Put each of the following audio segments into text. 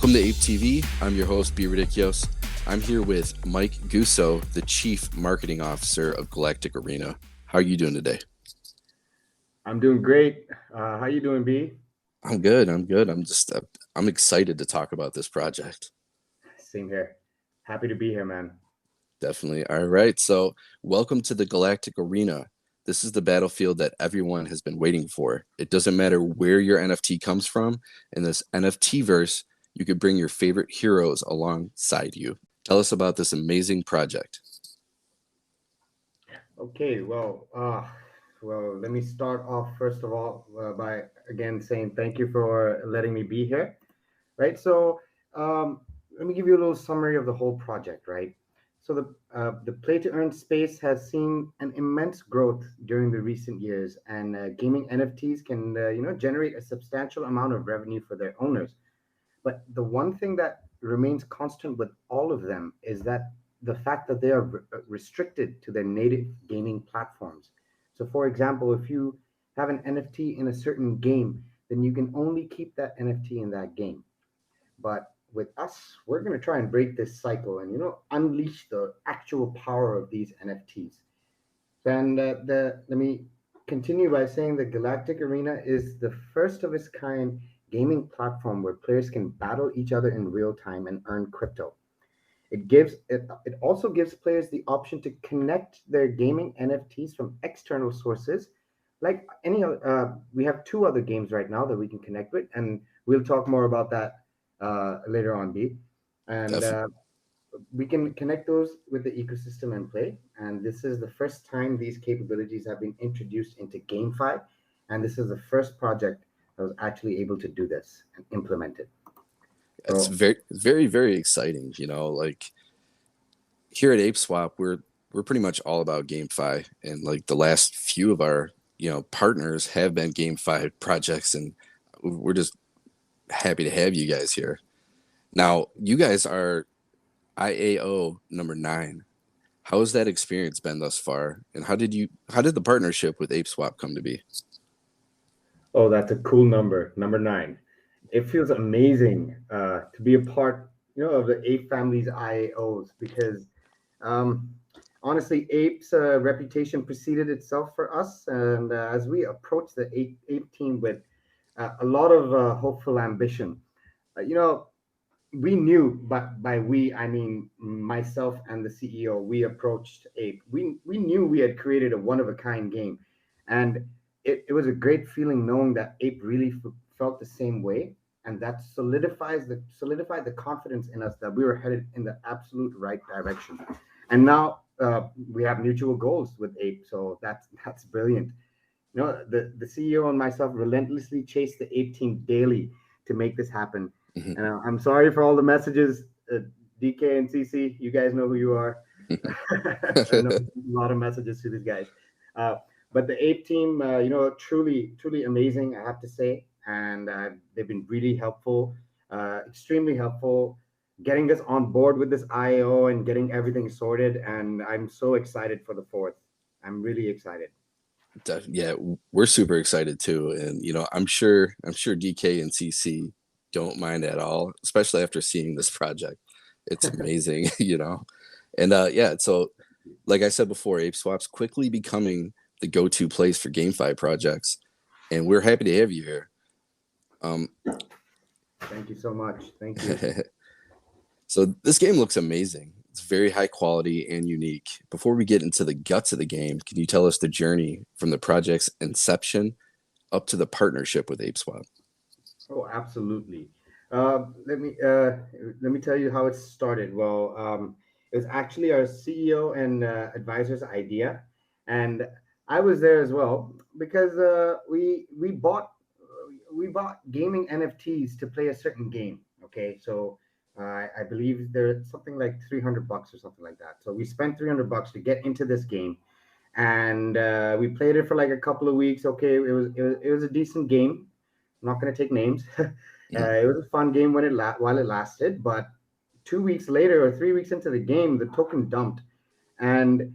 Welcome to ApeTV. I'm your host, Be Ridiculous. I'm here with Mike Gusso, the Chief Marketing Officer of Galactic Arena. How are you doing today? I'm doing great. How you doing, B? I'm good. I'm excited to talk about this project. Same here. Happy to be here, man. Definitely. All right. So, welcome to the Galactic Arena. This is the battlefield that everyone has been waiting for. It doesn't matter where your NFT comes from. In this NFT verse, you could bring your favorite heroes alongside you. Tell us about this amazing project. Okay, let me start off first of all by again saying thank you for letting me be here. Right. So let me give you a little summary of the whole project. Right. So the play to earn space has seen an immense growth during the recent years, and gaming NFTs can generate a substantial amount of revenue for their owners. But the one thing that remains constant with all of them is that the fact that they are restricted to their native gaming platforms. So, for example, if you have an NFT in a certain game, then you can only keep that NFT in that game. But with us, we're going to try and break this cycle and unleash the actual power of these NFTs. And let me continue by saying the Galactic Arena is the first of its kind gaming platform where players can battle each other in real time and earn crypto. It also gives players the option to connect their gaming NFTs from external sources. Like any other, we have two other games right now that we can connect with, and we'll talk more about that later on, B. And Definitely. we can connect those with the ecosystem and play. And this is the first time these capabilities have been introduced into GameFi. And this is the first project that was actually able to do this and implement it. It's So, very, very, very exciting. Like here at ApeSwap, we're pretty much all about GameFi, and like the last few of our partners have been GameFi projects, and we're just happy to have you guys here. Now, you guys are IAO number 9. How has that experience been thus far, and how did the partnership with ApeSwap come to be? oh, that's a cool number, number 9. It feels amazing to be a part, of the Ape family's IAOs because um, honestly, Ape's reputation preceded itself for us, and as we approach the Ape team with a lot of hopeful ambition, you know, we knew, but by we I mean myself and the CEO, we approached Ape. We knew we had created a one of a kind game, and it was a great feeling knowing that Ape really felt the same way, and that solidified the confidence in us that we were headed in the absolute right direction. And now we have mutual goals with Ape, so that's brilliant. The CEO and myself relentlessly chase the Ape team daily to make this happen. Mhm. And I'm sorry for all the messages, DK and CC. You guys know who you are. I know a lot of messages to these guys. Uh, but the Ape team, truly, truly amazing, I have to say. And they've been really helpful, extremely helpful, getting us on board with this IO and getting everything sorted. And I'm so excited for the fourth. I'm really excited. Yeah, we're super excited too, and I'm sure DK and CC don't mind at all, especially after seeing this project. It's amazing, and yeah. So, like I said before, ApeSwap's quickly becoming the go-to place for GameFi projects, and we're happy to have you here. Um, Thank you so much. Thank you. so this game looks amazing. It's very high quality and unique. Before we get into the guts of the game, can you tell us the journey from the project's inception up to the partnership with ApeSwap? Oh, absolutely. Uh, let me uh, let me tell you how it started. Well, it was actually our CEO and advisor's idea, and I was there as well because we bought gaming NFTs to play a certain game. Okay, so I believe there's something like $300 or something like that. So we spent $300 to get into this game, and we played it for like a couple of weeks. Okay, it was a decent game. I'm not going to take names. Mhm. It was a fun game while it lasted, but 2 weeks later or 3 weeks into the game, the token dumped, and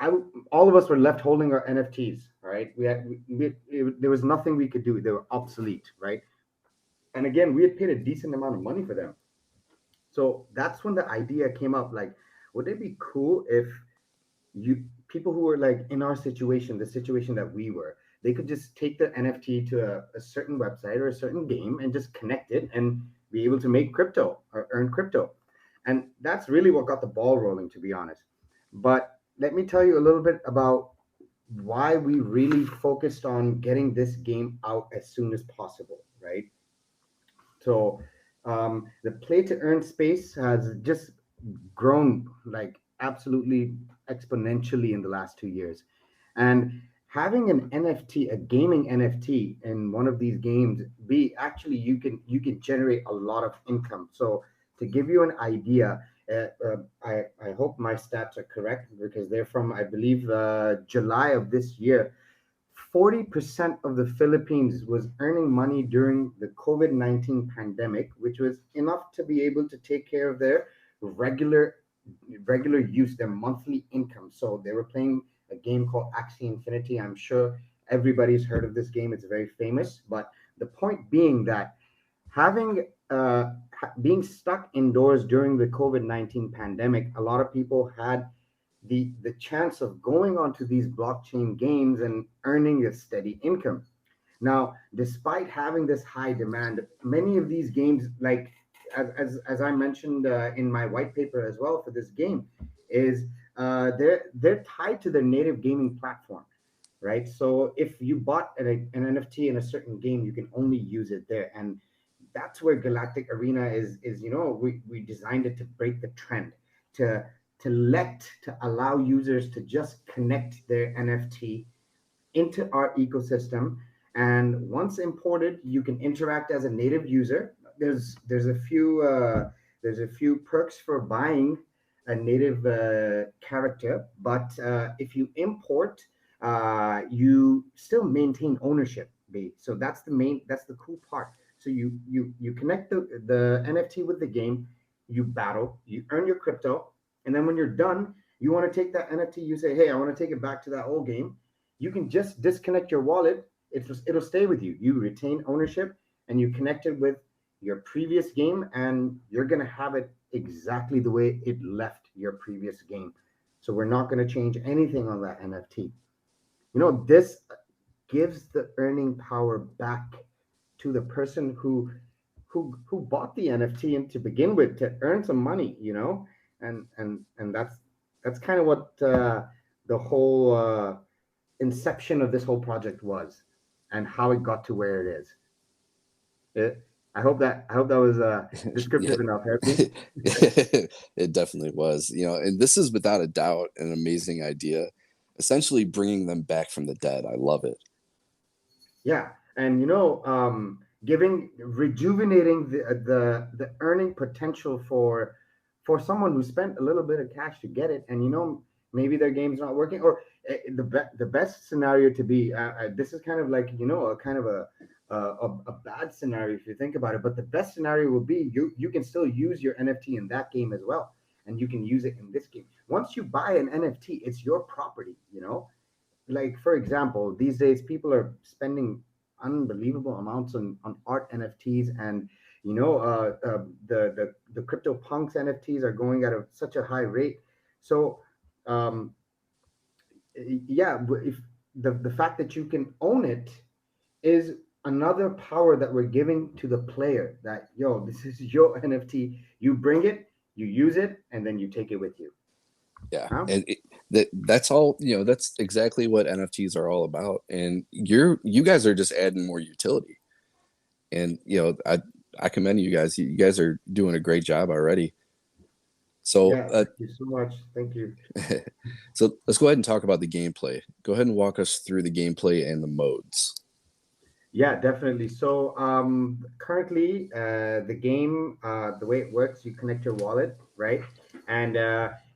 I all of us were left holding our NFTs. Right, there was nothing we could do; they were obsolete. Right, And again, we had paid a decent amount of money for them. So that's when the idea came up. Like, would it be cool if you people who were like in our situation, the situation that we were, they could just take the NFT to a certain website or a certain game and just connect it and be able to make crypto or earn crypto. And that's really what got the ball rolling, to be honest. But let me tell you a little bit about why we really focused on getting this game out as soon as possible, right? So the play to earn space has just grown like absolutely exponentially in the last 2 years. And having an NFT, a gaming NFT in one of these games, be actually you can generate a lot of income. So to give you an idea, I hope my stats are correct because they're from I believe July of this year. 40% of the Philippines was earning money during the COVID-19 pandemic, which was enough to be able to take care of their regular regular use, their monthly income. So they were playing a game called Axie Infinity. I'm sure everybody's heard of this game. It's very famous. But the point being that having being stuck indoors during the COVID-19 pandemic, a lot of people had the chance of going onto these blockchain games and earning a steady income. Now, despite having this high demand, many of these games, like as I mentioned in my white paper as well for this game, is they're tied to their native gaming platform, right? So if you bought an NFT in a certain game, you can only use it there, and that's where Galactic Arena is. We designed it to break the trend, to to allow users to just connect their NFT into our ecosystem. And once imported, you can interact as a native user. There's a few perks for buying a native character, but if you import, you still maintain ownership. So that's the cool part. So you connect the NFT with the game, you battle, you earn your crypto, and then when you're done, you want to take that NFT. You say, hey, I want to take it back to that old game. You can just disconnect your wallet. It'll stay with you. You retain ownership, and you connect it with your previous game, and you're gonna have it exactly the way it left your previous game. So we're not gonna change anything on that NFT. This gives the earning power back to the person who bought the NFT and to begin with to earn some money. And that's kind of what the whole inception of this whole project was, and how it got to where it is. It, I hope that was Yeah, descriptive enough, Harry. it definitely was. And this is without a doubt an amazing idea. Essentially, bringing them back from the dead. I love it. Yeah, and giving rejuvenating the earning potential for someone who spent a little bit of cash to get it, and maybe their game's not working, or the best scenario to be. This is kind of like a kind of a bad scenario if you think about it, but the best scenario will be you can still use your NFT in that game as well, and you can use it in this game. Once you buy an NFT, it's your property. Like for example, these days people are spending unbelievable amounts on art NFTs, and the crypto punks NFTs are going at such a high rate. So um, yeah, if the fact that you can own it is another power that we're giving to the player, that this is your NFT, you bring it, you use it, and then you take it with you. Yeah, Huh? and that's all. That's exactly what NFTs are all about. And you guys are just adding more utility. And I commend you guys. You guys are doing a great job already. So Yeah, thank you so much. Thank you. so let's go ahead and talk about the gameplay. Go ahead and walk us through the gameplay and the modes. Yeah, definitely. So currently, the game, the way it works, you connect your wallet, right? And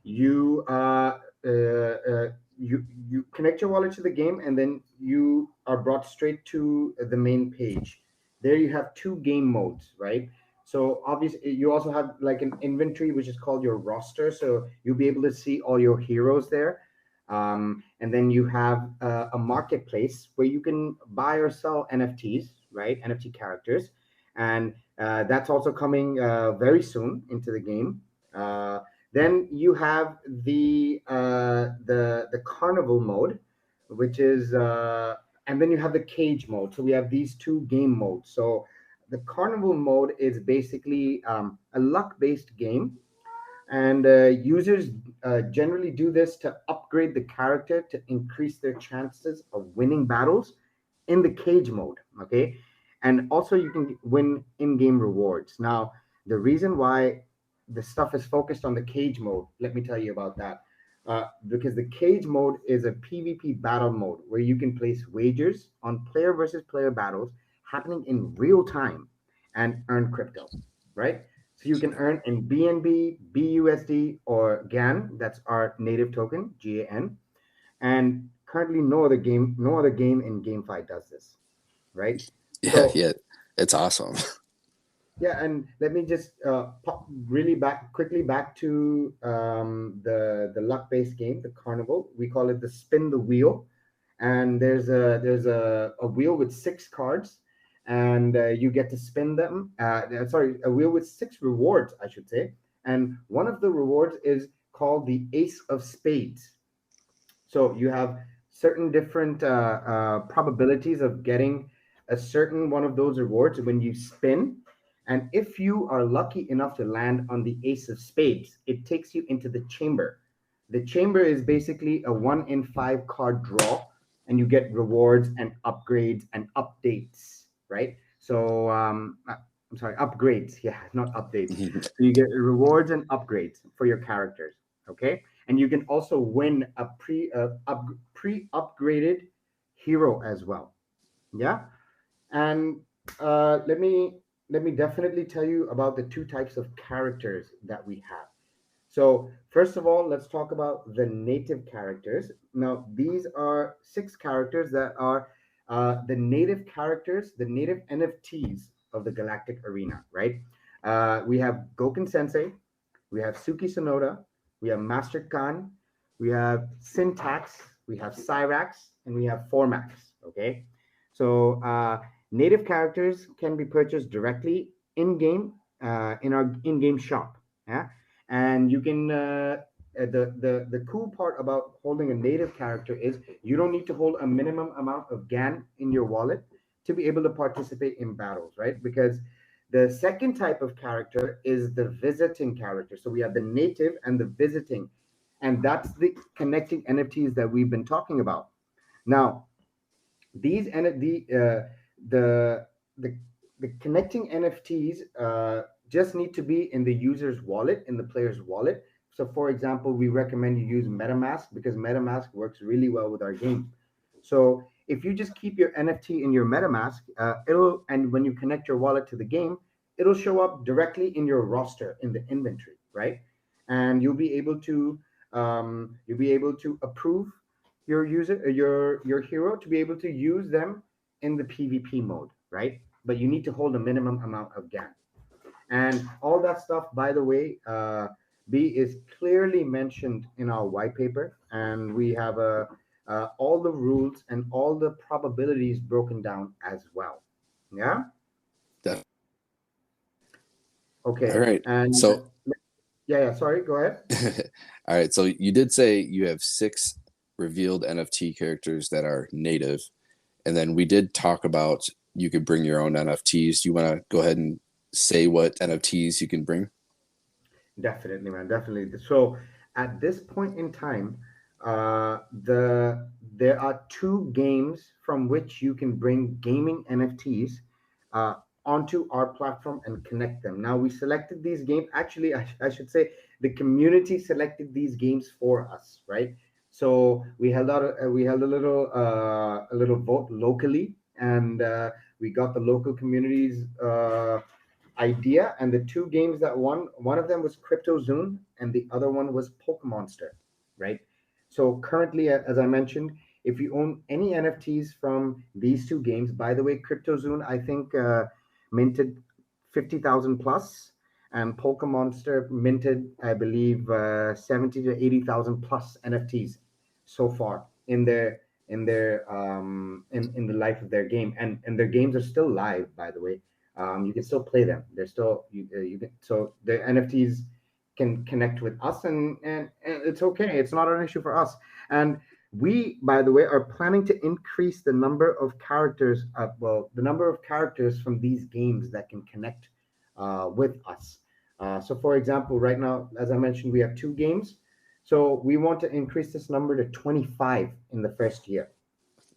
you connect your wallet to the game, and then you are brought straight to the main page. There you have two game modes, right? So obviously, you also have like an inventory, which is called your roster. So you'll be able to see all your heroes there. And then you have a marketplace where you can buy or sell NFTs, right? NFT characters. and that's also coming very soon into the game. Uh, then you have the carnival mode, which is and then you have the cage mode. So we have these two game modes. So the carnival mode is basically a luck based game, and users generally do this to upgrade the character to increase their chances of winning battles in the cage mode. Okay, and also you can win in-game rewards. Now, the reason why the stuff is focused on the cage mode, let me tell you about that. Because the cage mode is a PvP battle mode where you can place wagers on player versus player battles happening in real time and earn crypto, right? So you can earn in BNB, BUSD, or GAN. That's our native token, GAN. And currently, no other game in GameFi does this, right? Yeah, So yeah, it's awesome. yeah, and let me just pop really quickly back to the luck based game, the carnival. We call it the spin the wheel, and there's a wheel with six cards, and you get to spin them. Sorry, a wheel with six rewards, I should say, and one of the rewards is called the Ace of Spades. So you have certain different probabilities of getting a certain one of those rewards when you spin. And if you are lucky enough to land on the Ace of Spades, it takes you into the chamber. The chamber is basically a 1 in 5 card draw, and you get rewards and upgrades and updates, right? So, I'm sorry, upgrades. Yeah, not updates. So you get rewards and upgrades for your characters. Okay, and you can also win a pre upgraded hero as well. Yeah, and let me definitely tell you about the two types of characters that we have. So first of all, let's talk about the native characters. Now these are six characters that are the native characters, the native NFTs of the Galactic Arena. Right? We have Goken Sensei, we have Suki Sonoda, we have Master Khan, we have Syntax, we have Cyrax, and we have Formax. Okay, so native characters can be purchased directly in game in our in-game shop. Yeah, and you can. The cool part about holding a native character is you don't need to hold a minimum amount of GAN in your wallet to be able to participate in battles, right? Because the second type of character is the visiting character. So we have the native and the visiting, and that's the connecting NFTs that we've been talking about. Now, these the the the connecting NFTs just need to be in the user's wallet, in the player's wallet. So, for example, we recommend you use MetaMask because MetaMask works really well with our game. So, if you just keep your NFT in your MetaMask, and when you connect your wallet to the game, it'll show up directly in your roster in the inventory, right? And you'll be able to approve your hero to be able to use them in the PvP mode, right? But you need to hold a minimum amount of GAN. And all that stuff, by the way, B is clearly mentioned in our white paper, and we have all the rules and all the probabilities broken down as well. Yeah. Def- All Okay. right. And So, yeah. Sorry. Go ahead. all right. So you did say you have six revealed NFT characters that are native. And then we did talk about you could bring your own NFTs. Do you want to go ahead and say what NFTs you can bring? Definitely, man. Definitely. So at this point in time, there are two games from which you can bring gaming NFTs uh, onto our platform and connect them. Now we selected these games. Actually, I should say the community selected these games for us, right? So we held a little vote locally, and we got the local communities. Idea, and the two games that won, one of them was CryptoZoom and the other one was Pokemonster, right? So currently, as I mentioned, if you own any NFTs from these two games, by the way, CryptoZoom I think minted 50,000 plus, and Pokemonster minted, I believe, 70 to 80,000 plus NFTs so far in the life of their game, and their games are still live, by the way. You can still play them. They're still you can, so the NFTs can connect with us, and it's okay. It's not an issue for us. And we, by the way, are planning to increase the number of characters. The number of characters from these games that can connect with us. So, for example, right now, as I mentioned, we have two games. So we want to increase this number to 25 in the first year.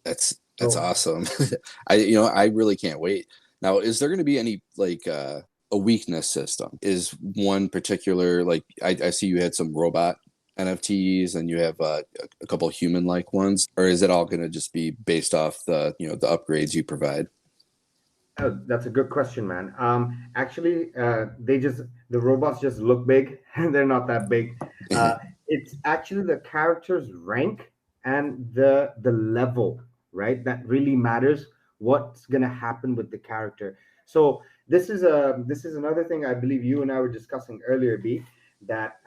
That's So awesome. I really can't wait. Now, is there going to be any like a weakness system? Is one particular like I see you had some robot NFTs and you have a couple human like ones, or is it all going to just be based off the the upgrades you provide? oh, that's a good question, man. Actually, the robots just look big. They're not that big. Uh, it's actually the character's rank and the level, right? That really matters. What's gonna happen with the character? So this is another thing I believe you and I were discussing earlier, B. That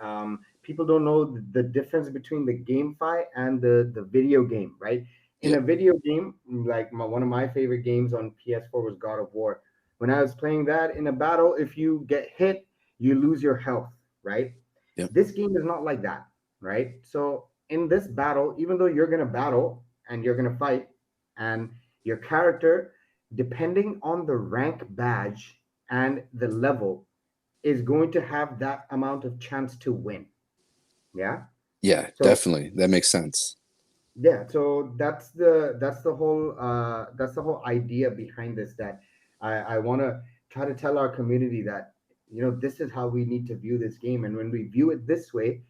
people don't know the difference between the GameFi and the video game, right? In Yep. a video game, like one of my favorite games on PS4 was God of War. When I was playing that in a battle, if you get hit, you lose your health, right? Yep. This game is not like that, right? So in this battle, even though you're gonna battle and you're gonna fight, and your character, depending on the rank badge and the level, is going to have that amount of chance to win. Yeah. Yeah, So definitely. That makes sense. yeah, so that's the whole idea behind this, that I want to try to tell our community that this is how we need to view this game, and when we view it this way,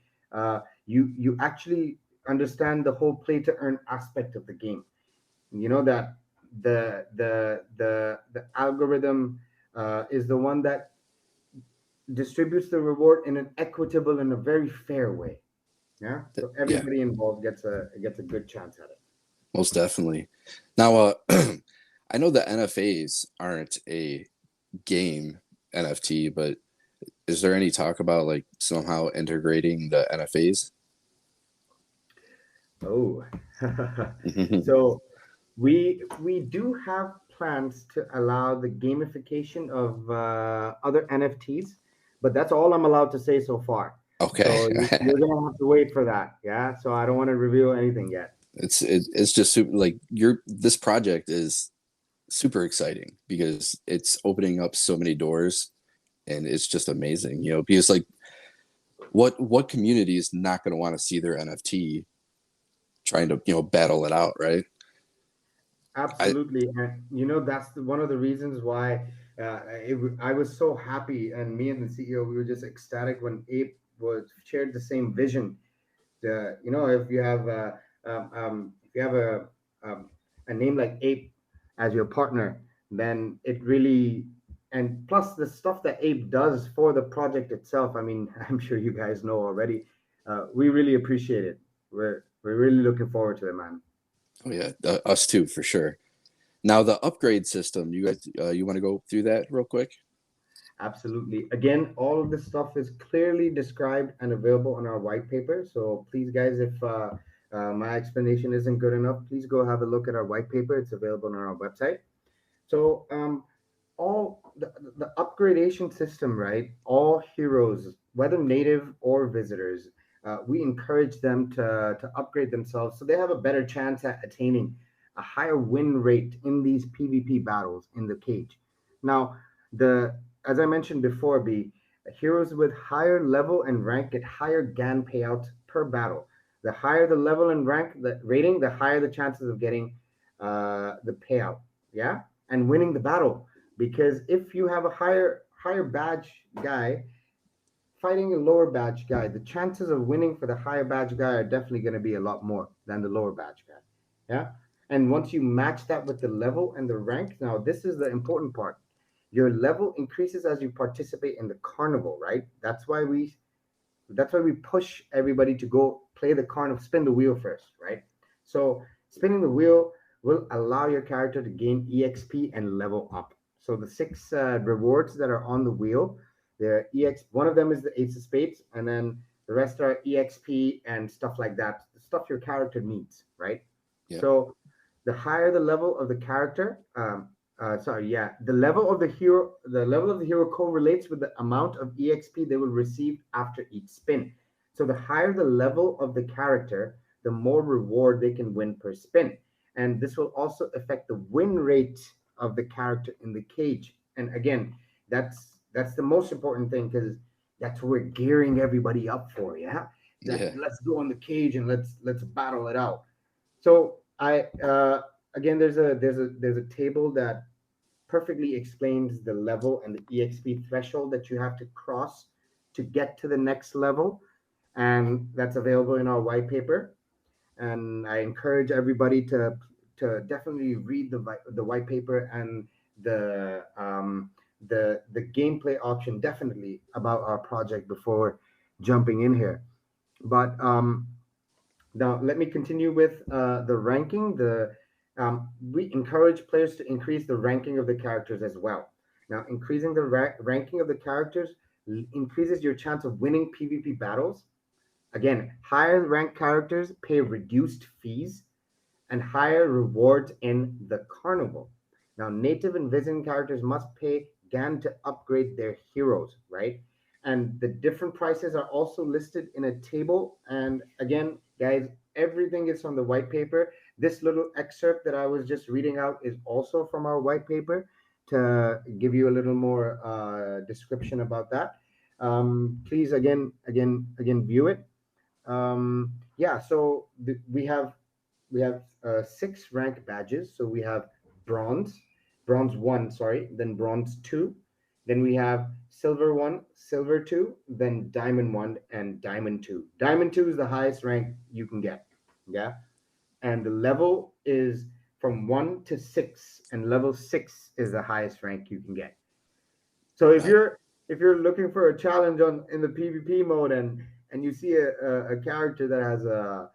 you actually understand the whole play to earn aspect of the game. You know that the algorithm is the one that distributes the reward in an equitable and a very fair way. Yeah, so Yeah, everybody involved gets a good chance at it. most definitely. Now, I know the NFAs aren't a game NFT, but is there any talk about like somehow integrating the NFAs? Oh, so we do have plans to allow the gamification of other NFTs, but that's all I'm allowed to say so far. Okay. So you're gonna have to wait for that. Yeah. So I don't want to reveal anything yet. It's just super like your this project is super exciting because it's opening up so many doors and it's just amazing, because like what community is not going to want to see their NFT trying to, battle it out, right? I Absolutely, and that's one of the reasons why I was so happy, and me and the CEO, we were just ecstatic when Ape was shared the same vision. If you have a name like Ape as your partner, then it really, and plus the stuff that Ape does for the project itself. I mean, I'm sure you guys know already. We really appreciate it. We're really looking forward to it, man. Oh yeah, us too for sure. Now the upgrade system, you guys, you want to go through that real quick? Absolutely. Again, all of this stuff is clearly described and available on our white paper. So please, guys, if my explanation isn't good enough, please go have a look at our white paper. It's available on our website. So all the upgradation system, right? All heroes, whether native or visitors, we encourage them to upgrade themselves so they have a better chance at attaining a higher win rate in these PvP battles in the cage. Now, the as I mentioned before, B heroes with higher level and rank get higher GAN payouts per battle. The higher the level and rank, the rating, the higher the chances of getting the payout. Yeah, and winning the battle, because if you have a higher badge guy fighting a lower badge guy, the chances of winning for the higher badge guy are definitely going to be a lot more than the lower badge guy. Yeah, and once you match that with the level and the rank, now this is the important part. Your level increases as you participate in the carnival, right? That's why we push everybody to go play the carnival, spin the wheel first, right? So spinning the wheel will allow your character to gain EXP and level up. So the six rewards that are on the wheel, they're EX. One of them is the Ace of Spades, and then the rest are EXP and stuff like that. The stuff your character needs, right? Yeah. So the higher the level of the character, sorry, yeah. The level of the hero correlates with the amount of EXP they will receive after each spin. So the higher the level of the character, the more reward they can win per spin. And this will also affect the win rate of the character in the cage. And again, that's the most important thing because that's what we're gearing everybody up for, yeah? That Yeah. let's go on the cage and let's battle it out. So I again there's a table that perfectly explains the level and the EXP threshold that you have to cross to get to the next level. And that's available in our white paper. And I encourage everybody to definitely read the white paper and the gameplay option definitely about our project before jumping in here. But now, let me continue with the ranking. We encourage players to increase the ranking of the characters as well. Now, increasing the ranking of the characters increases your chance of winning PvP battles. Again, higher ranked characters pay reduced fees and higher rewards in the carnival. Now, native and visiting characters must pay GAN to upgrade their heroes, right? And the different prices are also listed in a table. And again, guys, everything is from the white paper. This little excerpt that I was just reading out is also from our white paper to give you a little more description about that. Please, again, view it. Yeah, so we have six rank badges. So we have bronze, bronze one, sorry, then bronze two, then we have silver one, silver two, then diamond one, and diamond two. Diamond two is the highest rank you can get. Yeah, and the level is from one to six, and level six is the highest rank you can get. So Right. if you're looking for a challenge on in the PvP mode and you see a character that has a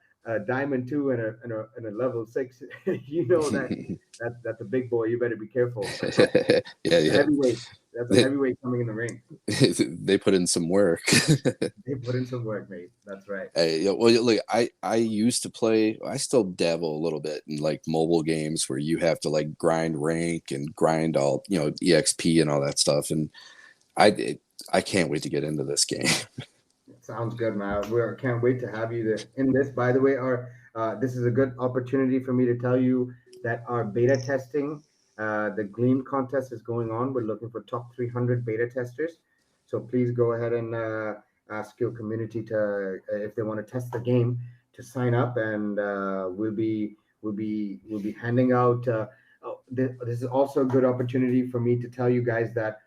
diamond two and a level six, you know that's a big boy. You better be careful. Yeah, The yeah. heavyweight. That's a They, heavyweight coming in the ring. they put in some work. They put in some work, mate. That's right. Hey, yeah, well, look, I used to play. I still dabble a little bit in like mobile games where you have to like grind rank and grind all EXP and all that stuff. And I it, I can't wait to get into this game. Sounds good, man. We can't wait to have you there in this. By the way, our this is a good opportunity for me to tell you that our beta testing, the Gleam contest is going on. We're looking for top 300 beta testers. So please go ahead and ask your community to if they want to test the game to sign up, and we'll be handing out. This is also a good opportunity for me to tell you guys that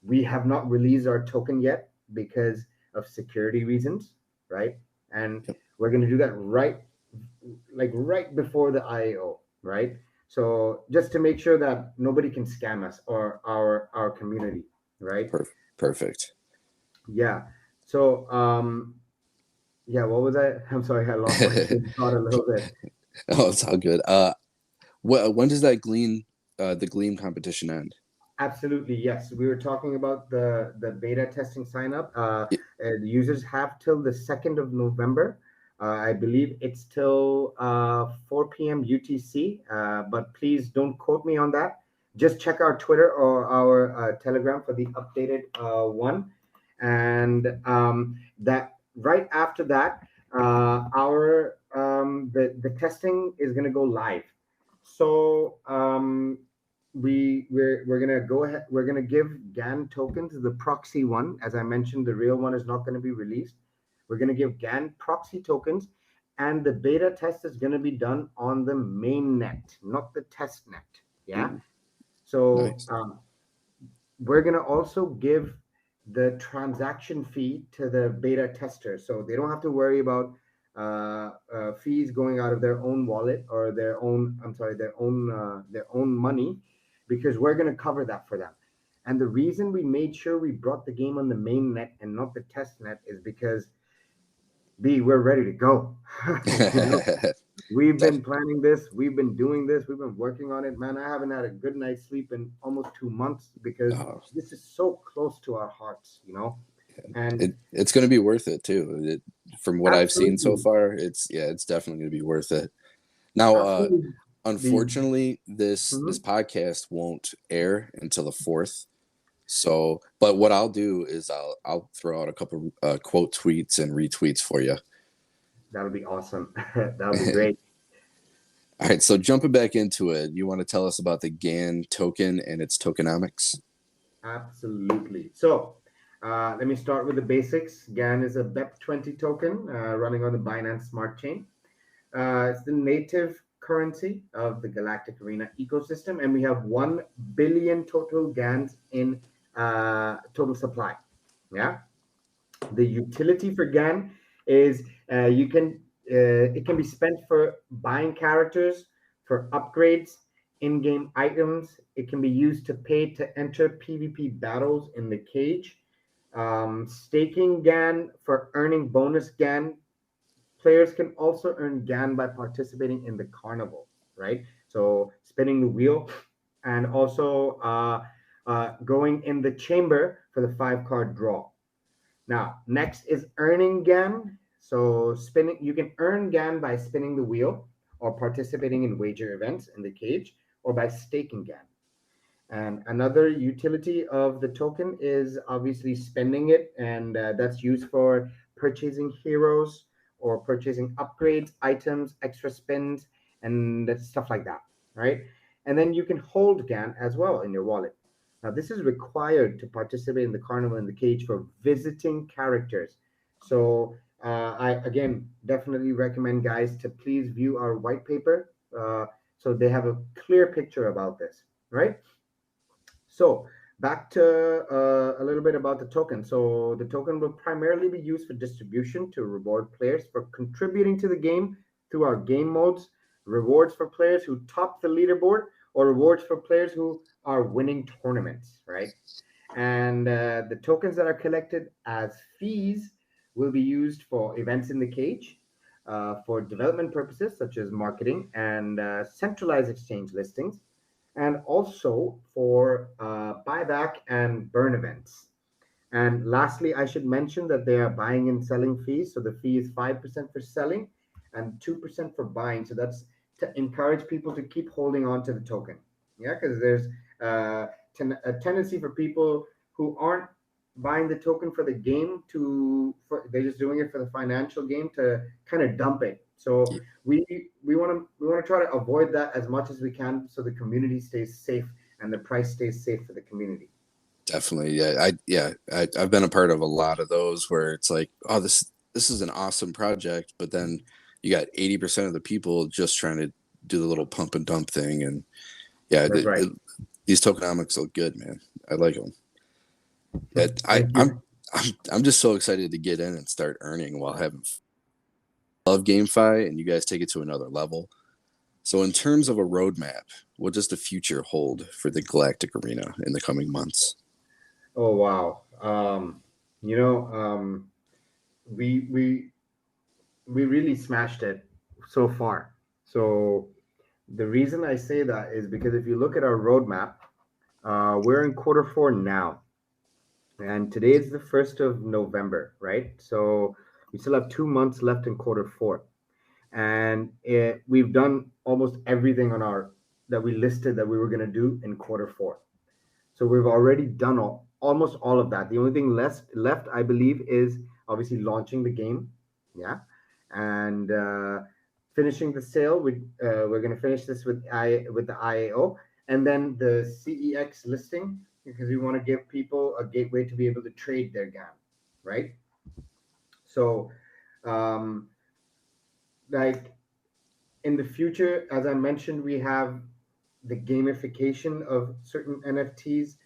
we have not released our token yet because of security reasons, right? And we're going to do that right before the IAO, right? So just to make sure that nobody can scam us or our community, right? Perfect. Yeah. So yeah, what was I? I'm sorry, I lost my train of thought a little bit. Oh, it's all good. When does that the Gleam competition end? Absolutely, yes. We were talking about the beta testing sign up. Y- The users have till the 2nd of November. I believe it's till 4 p.m. UTC, but please don't quote me on that. Just check our Twitter or our Telegram for the updated one. And that right after that, our the testing is going to go live. So we're gonna go ahead. We're gonna give GAN tokens, the proxy one. As I mentioned, the real one is not going to be released. We're gonna give GAN proxy tokens, and the beta test is gonna be done on the main net, not the test net. Yeah. Ooh, So nice. we're gonna also give the transaction fee to the beta tester, so they don't have to worry about fees going out of their own wallet or their own. I'm sorry, their own money, because we're gonna cover that for them. And the reason we made sure we brought the game on the main net and not the test net is because we're ready to go. you know, we've Def- been planning this, we've been doing this, we've been working on it, man. I haven't had a good night's sleep in almost 2 months because oh, this is so close to our hearts. And it's going to be worth it too. From what I've seen so absolutely, far, it's definitely going to be worth it. Now, absolutely. The Unfortunately, this Mhm. podcast won't air until the 4th. So, but what I'll do is I'll throw out a couple quote tweets and retweets for you. That'll be awesome. That'll be great. All right, so jumping back into it, you want to tell us about the GAN token and its tokenomics? Absolutely. So let me start with the basics. GAN is a BEP20 token running on the Binance Smart Chain. It's the native currency of the Galactic Arena ecosystem, and we have 1 billion total GANs in total supply. Yeah. The utility for GAN is you can it can be spent for buying characters, for upgrades, in-game items. It can be used to pay to enter PvP battles in the cage. Staking GAN for earning bonus GAN. Players can also earn GAN by participating in the carnival, right? So spinning the wheel, and also going in the chamber for the 5 card draw. Now, next is earning GAN. So spinning, you can earn GAN by spinning the wheel or participating in wager events in the cage or by staking GAN. And another utility of the token is obviously spending it, and that's used for purchasing heroes or purchasing upgrades, items, extra spins, and stuff like that, right? And then you can hold GAN as well in your wallet. Now, this is required to participate in the carnival in the cage for visiting characters. So, I again definitely recommend guys to please view our white paper so they have a clear picture about this, right? So back to a little bit about the token. So the token will primarily be used for distribution to reward players for contributing to the game through our game modes, rewards for players who top the leaderboard, or rewards for players who are winning tournaments, right? And the tokens that are collected as fees will be used for events in the cage, for development purposes such as marketing and centralized exchange listings, and also for buyback and burn events. And lastly, I should mention that they are buying and selling fees. So the fee is 5% for selling and 2% for buying. So that's to encourage people to keep holding on to the token. Yeah, because there's a tendency for people who aren't buying the token for the game they're just doing it for the financial game to kind of dump it. So we we want to try to avoid that as much as we can so the community stays safe and the price stays safe for the community. Definitely, I've been a part of a lot of those where it's like, oh, this is an awesome project, but then you got 80% of the people just trying to do the little pump and dump thing, and yeah, That's right. these tokenomics look good, man. I like them. Thank you. I'm just so excited to get in and start earning while having love GameFi, and you guys take it to another level. So, in terms of a roadmap, what does the future hold for the Galactic Arena in the coming months? Oh wow. You know, we we we really smashed it so far. So the reason I say that is because if you look at our roadmap, we're in quarter 4 now, and today is the 1st of November, right? So we still have 2 months left in quarter 4, and we've done almost everything on our that we listed that we were going to do in quarter 4. So we've already done almost all of that. The only thing left, I believe, is obviously launching the game. Yeah, and finishing the sale. We're going to finish this with the IAO, and then the CEX listing, because we want to give people a gateway to be able to trade their GAN, right? So, um, like in the future, as I mentioned, we have the gamification of certain NFTs.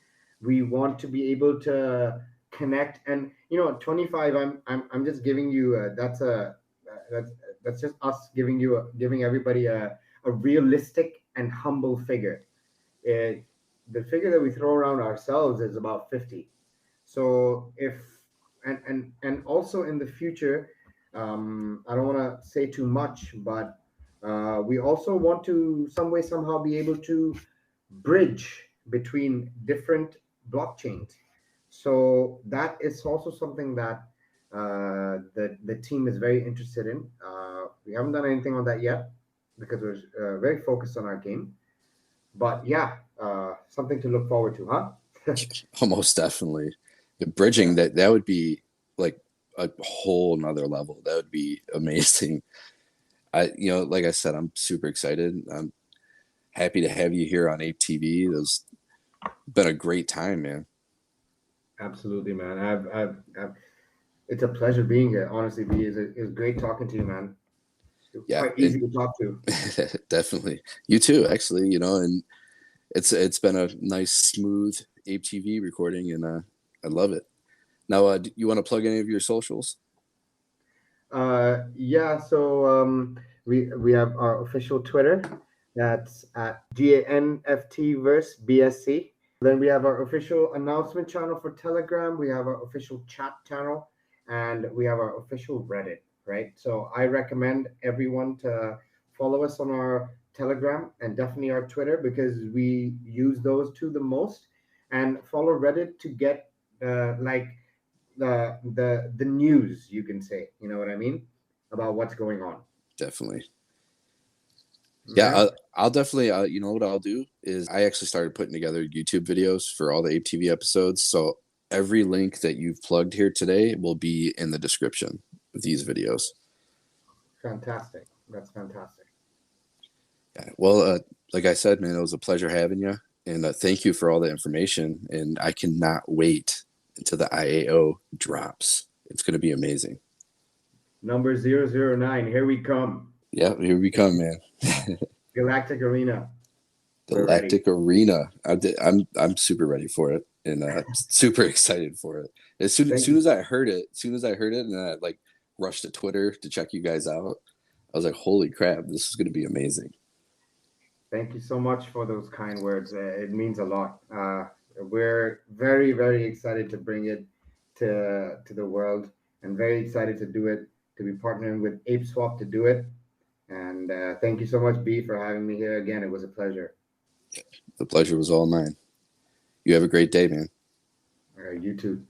We want to be able to connect, and 25. I'm just giving you that's just us giving everybody a realistic and humble figure. The figure that we throw around ourselves is about 50. So if and also in the future, I don't want to say too much, but we also want to some way somehow be able to bridge between different blockchains. So that is also something that the team is very interested in. We haven't done anything on that yet, because we're very focused on our game. But yeah, something to look forward to, huh? Almost definitely. The bridging that would be like a whole nother level. That would be amazing. Like I said, I'm super excited. I'm happy to have you here on ApeTV. It's been a great time, man. Absolutely, man. It's a pleasure being here. Honestly, B, it's great talking to you, man. You're Yeah, quite easy to talk to. definitely. You too, actually. And it's been a nice, smooth ApeTV recording, and I love it. Now, you want to plug any of your socials? Yeah, so we have our official Twitter. That's at GANFT BSC. Then we have our official announcement channel for Telegram. We have our official chat channel, and we have our official Reddit. Right. So I recommend everyone to follow us on our Telegram and definitely our Twitter because we use those two the most. And follow Reddit to get like the news, you can say, you know what I mean, about what's going on. Definitely. Yeah, Right. I'll definitely. You know what I'll do is I actually started putting together YouTube videos for all the ApeTV episodes. So every link that you've plugged here today will be in the description of these videos. Fantastic. That's fantastic. Yeah. Well, like I said, man, it was a pleasure having you, and thank you for all the information. And I cannot wait until the IAO drops. It's going to be amazing. Number 009, here we come. Yeah, here we come, man. Galactic Arena. We're ready. Galactic Arena. I'm super ready for it, and super excited for it. As Thank soon you. as I heard it, and I like rushed to Twitter to check you guys out. I was like, "Holy crap, this is going to be amazing!" Thank you so much for those kind words. It means a lot. We're very, very excited to bring it to the world, and very excited to do it. To be partnering with ApeSwap to do it. And thank you so much, B, for having me here again. It was a pleasure. The pleasure was all mine. You have a great day, man. You too.